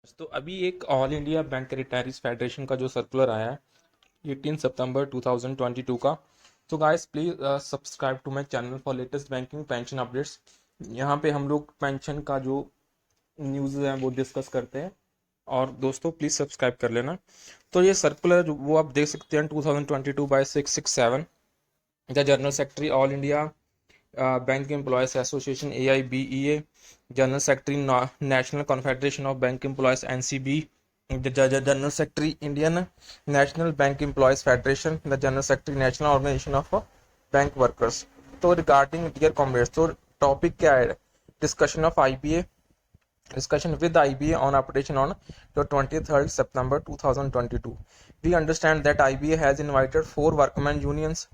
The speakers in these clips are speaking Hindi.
तो अभी एक all India bank retirees federation का जो सर्कुलर आया है 18 सितंबर 2022 का। तो guys please subscribe to my channel for latest banking pension updates. यहाँ पे हम लोग पेंशन का जो न्यूज़ है वो डिस्कस करते हैं, और दोस्तों प्लीज सब्सक्राइब कर लेना। तो ये सर्कुलर जो वो आप देख सकते हैं 2022 by 667, the general secretary all India bank employees association AIBEA, general secretary national confederation of bank employees NCB, the General Secretary Indian National Bank Employees Federation, the General Secretary National Organization of Bank Workers। तो रिगार्डिंग डियर कॉमरेड्स, तो टॉपिक क्या है? Discussion of IBA, discussion with IBA on updation on the 23rd September 2022। We understand that IBA has invited 4 workmen unions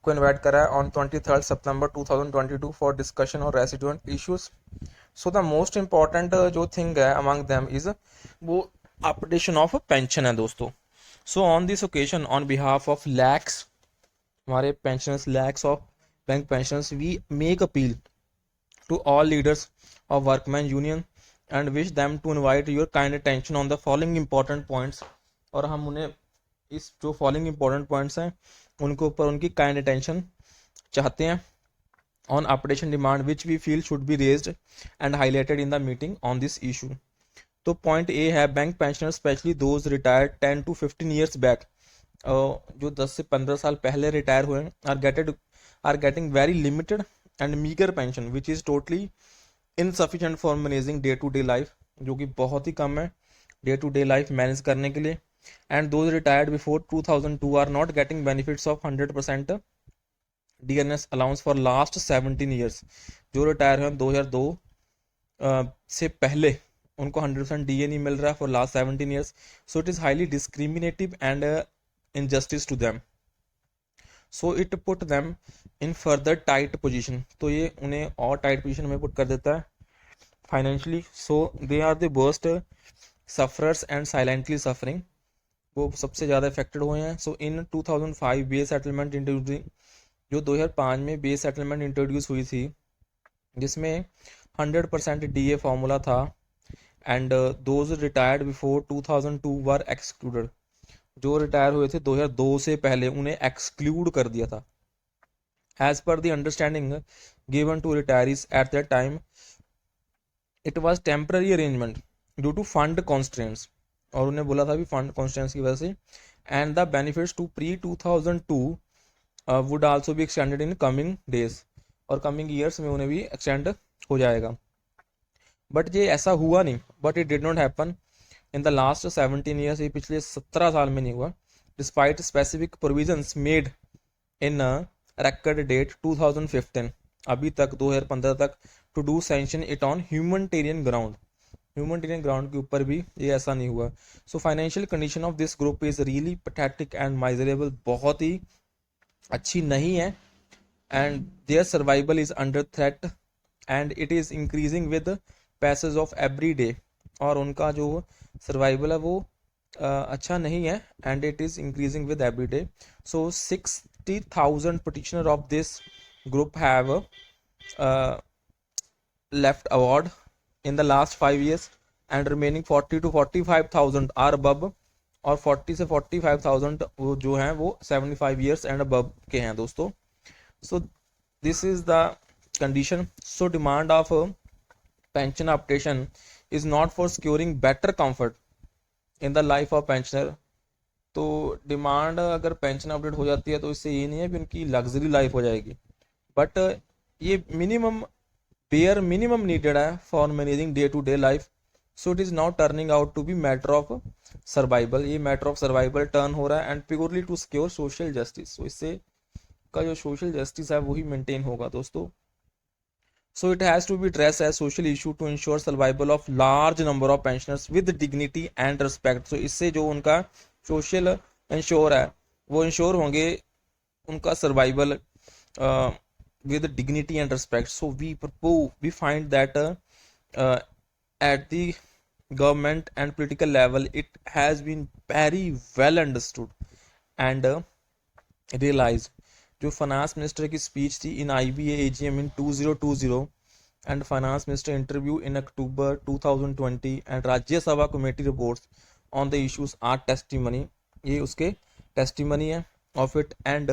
को इन्वाइट करा है on 23rd September 2022 for discussion on resident issues। So the most important जो थिंग है among them is वो अपडेशन ऑफ पेंशन है दोस्तों। So on this occasion on behalf of lakhs, हमारे pensioners, lakhs of bank pensioners, we make appeal to all leaders of workmen union and wish them to invite your kind attention on the following important points। और हम उन्हें इस जो फॉलोइंग इंपॉर्टेंट पॉइंट्स हैं उनके ऊपर उनकी काइंड अटेंशन चाहते हैं on updation demand which we feel should be raised and highlighted in the meeting on this issue। तो पॉइंट ए है bank pensioner specially those retired 10 to 15 years back, जो 10 से 15 साल पहले रिटायर हुए are getting very limited and meagre pension which is totally insufficient for managing day to day life, जो कि बहुत ही कम है day to day life manage करने के लिए। And those retired before 2002 are not getting benefits of 100% DNS allowance for last 17 years. जो रिटायर हुए 2002 से पहले उनको 100% DA नहीं मिल रहा for last 17 years. So it is highly discriminative and injustice to them, so it put them in further tight position. तो ये उन्हें और टाइट पोजिशन में पुट कर देता है financially. So they are the worst sufferers and silently suffering, वो सबसे ज़्यादा इफेक्टेड हुए हैं। So in 2005 base settlement introducing, जो 2005 में बेस सेटलमेंट इंट्रोड्यूस हुई थी जिसमें 100% DA फॉर्मूला था, and those retired before 2002 were excluded. जो रिटायर हुए थे 2002 से पहले उन्हें एक्सक्लूड कर दिया था। As per the understanding given to retirees at that time it was temporary arrangement due to fund constraints, और उन्हें बोला था भी फंड कॉन्स्ट्रेंट्स की वजह से। And the benefits to pre 2002 would also be extended in coming days, और कमिंग ईयर्स में उन्हें भी एक्सटेंड हो जाएगा। बट ये ऐसा हुआ नहीं, but it did not happen in the last 17 years, ये पिछले 17 साल में नहीं हुआ। Despite specific provisions made in record date 2015, अभी तक 2015 तक, to do sanction it on humanitarian ground के ऊपर भी ये ऐसा नहीं हुआ। So financial condition of this group is really pathetic and miserable, बहुत ही अच्छी नहीं है, and their survival is under threat and it is increasing with passage of every day, और उनका जो सर्वाइवल है वो अच्छा नहीं है, and it is increasing with every day. So 60,000 petitioner of this group have left award in the last 5 years, and remaining 40 to 45,000 are above, और 40 से 45,000 वो जो हैं वो 75 years and above के हैं दोस्तों। So this is the condition. So demand of pension updation is not for securing better comfort in the life of pensioner. तो डिमांड अगर पेंशन अपडेट हो जाती है तो इससे ये नहीं है कि उनकी लग्जरी लाइफ हो जाएगी, बट ये मिनिमम नीडेड है for managing day to day life. So it is now turning out to be matter of survival, ये मैटर ऑफ सर्वाइवल टर्न हो रहा है, and purely to secure social justice. So इससे का जो सोशल जस्टिस है वही मेंटेन होगा दोस्तों। So it has to be addressed as social issue to ensure survival of large number of pensioners with dignity and respect. So इससे जो उनका सोशल इंश्योर है वो इंश्योर होंगे उनका survival with dignity and respect। So we find that at the government and political level it has been very well understood and realized। जो फाइनेंस मिनिस्टर की स्पीच थी इन IBA AGM in 2020, and Finance Minister interview in October 2020 and Rajya Sabha committee reports on the issues are testimony. ये उसके testimony है of it and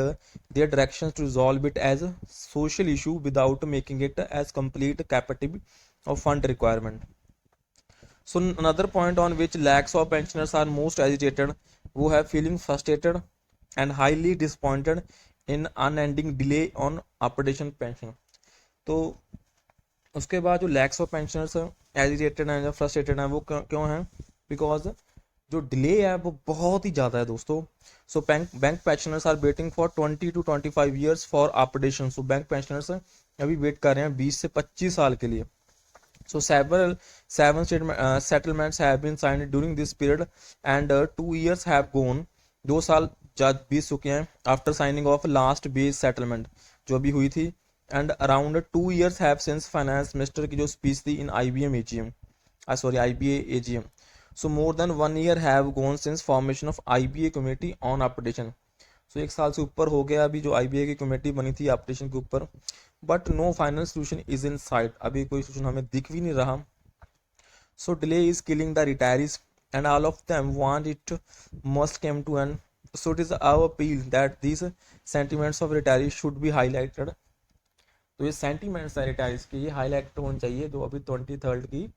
their directions to resolve it as a social issue without making it as complete captive of fund requirement. So another point on which lakhs of pensioners are most agitated, वो है feeling frustrated and highly disappointed in unending delay on updation pension. तो उसके बाद जो लैक्स ऑफ पेंशनर्स एजिटेटेड हैं या फ्रस्ट्रेटेड हैं वो क्यों हैं? बिकॉज जो डिले है वो बहुत ही ज़्यादा है दोस्तों. So bank pensioners are waiting for 20 to 25 years for updation. So bank pensioners अभी वेट कर रहे हैं 20 से 25 साल के लिए. So seven settlements have been signed during this period and 2 years have gone. 2 साल बीत चुके हैं after signing of last base settlement जो भी हुई थी. And around 2 years have since finance minister की जो speech थी in IBM AGM. IBA AGM. So more than 1 year have gone since formation of IBA committee on updation. So 1 साल से ऊपर हो गया अभी जो IBA की कमेटी बनी थी अपडेशन के ऊपर. But no final solution is in sight. अभी कोई सोल्यूशन हमें दिख भी नहीं रहा. So delay is killing the retirees and all of them want it must come to end. So it is our appeal that this sentiments of retirees should be highlighted. तो ये सेंटिमेंट्स है रिटायरीज के, ये हाईलाइट होने चाहिए जो अभी 23rd की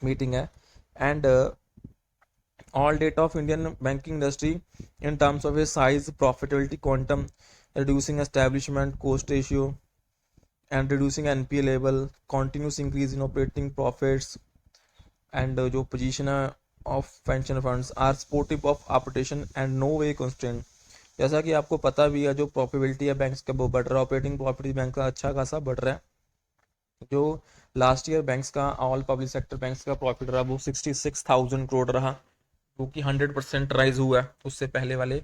मीटिंग है. And all data of Indian banking industry in terms of its size, profitability, quantum, reducing establishment cost ratio, and reducing NPA level, continuous increase in operating profits, and जो position of pension funds are supportive of updation and no way constraint. जैसा कि आपको पता भी है जो प्रॉफिटेबिलिटी है बैंक्स का वो बढ़ रहा है, ऑपरेटिंग प्रॉफिट बैंक का अच्छा खासा बढ़ रहा है. जो लास्ट ईयर बैंक्स का ऑल पब्लिक सेक्टर बैंक्स का प्रॉफिट रहा वो 66,000 करोड़ रहा, जो कि 100% राइज हुआ है उससे पहले वाले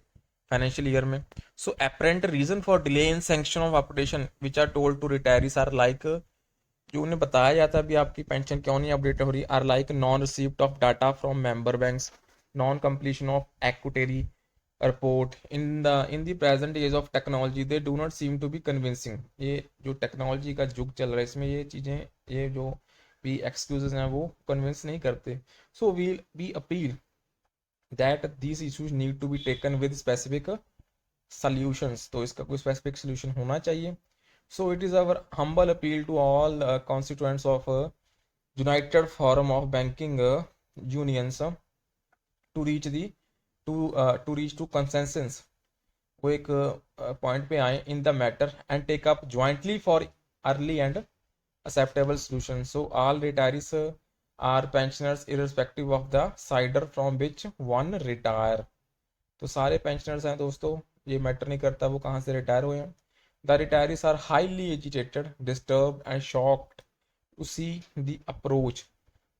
फाइनेंशियल ईयर में. So apparent reason for delay in sanction of updation which are told to retirees are like, जो उन्हें बताया जाता है अभी आपकी पेंशन क्यों नहीं अपडेट हो रही, are like non received of data from member banks, non completion of actuarial report in the present age of technology they do not seem to be convincing. ये जो टेक्नोलॉजी का युग चल रहा है इसमें ये चीज़ें, ये जो भी एक्सक्यूजेज हैं वो कन्विंस नहीं करते. So we'll be appeal that these issues need to be taken with specific solutions. तो इसका कोई specific solution होना चाहिए. So it is our humble appeal to all constituents of United Forum of Banking Unions to reach to consensus. वो एक point पे आए in the matter and take up jointly for early and acceptable solution. So all retirees are pensioners irrespective of the sider from which one retire. तो सारे पेंशनर्स हैं दोस्तों, ये मैटर नहीं करता वो कहाँ से रिटायर हुए हैं. The retirees are highly agitated, disturb and shocked to see the approach,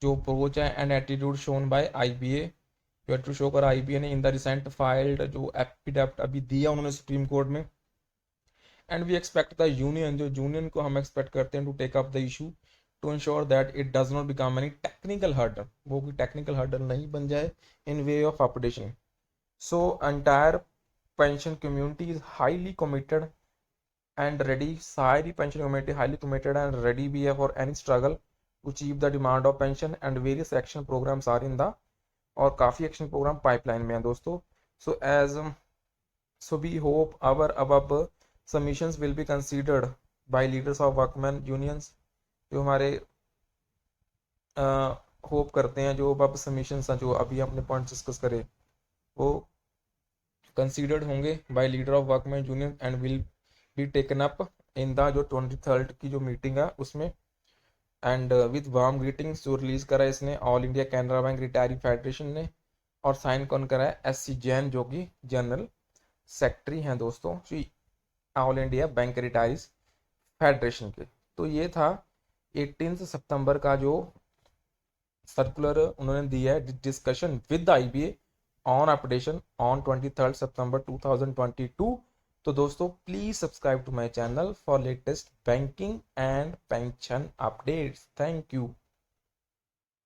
जो अप्रोच है and attitude shown by IBA, जो एटीट्यूड शो कर IBA ने इन द रिसेंट फाइल्ड जो एफिडेविट अभी दिया उन्होंने सुप्रीम कोर्ट में. And we expect the union, जो यूनियन को हम एक्सपेक्ट करते हैं to take up the issue to ensure that it does not become any technical hurdle, वो कोई technical hurdle नहीं बन जाए in way of updation. So entire pension community is highly committed and ready. सारी pension community highly committed and ready भी है for any struggle to achieve the demand of pension and various action programs are in the, और काफ़ी action program pipeline में है दोस्तों. So we hope our above submissions will be considered by leaders of workmen unions. जो हमारे होप करते हैं जो अब सबमिशन जो अभी हमने पॉइंट डिस्कस करे वो कंसीडर्ड होंगे by leader of workman union and will be taken up in the जो 23rd की जो मीटिंग है उसमें. एंड विद वार्म ग्रीटिंग्स जो रिलीज करा है इसने all India Canara bank retiree federation ने, और साइन कौन करा है? SC जैन जो कि जनरल सेक्रेटरी हैं दोस्तों all India bank retirees federation के. तो ये था 18 सितंबर का जो सर्कुलर उन्होंने दिया है discussion with IBA on updation on 23rd September 2022. तो दोस्तों please subscribe to my channel for latest banking and pension updates. Thank you.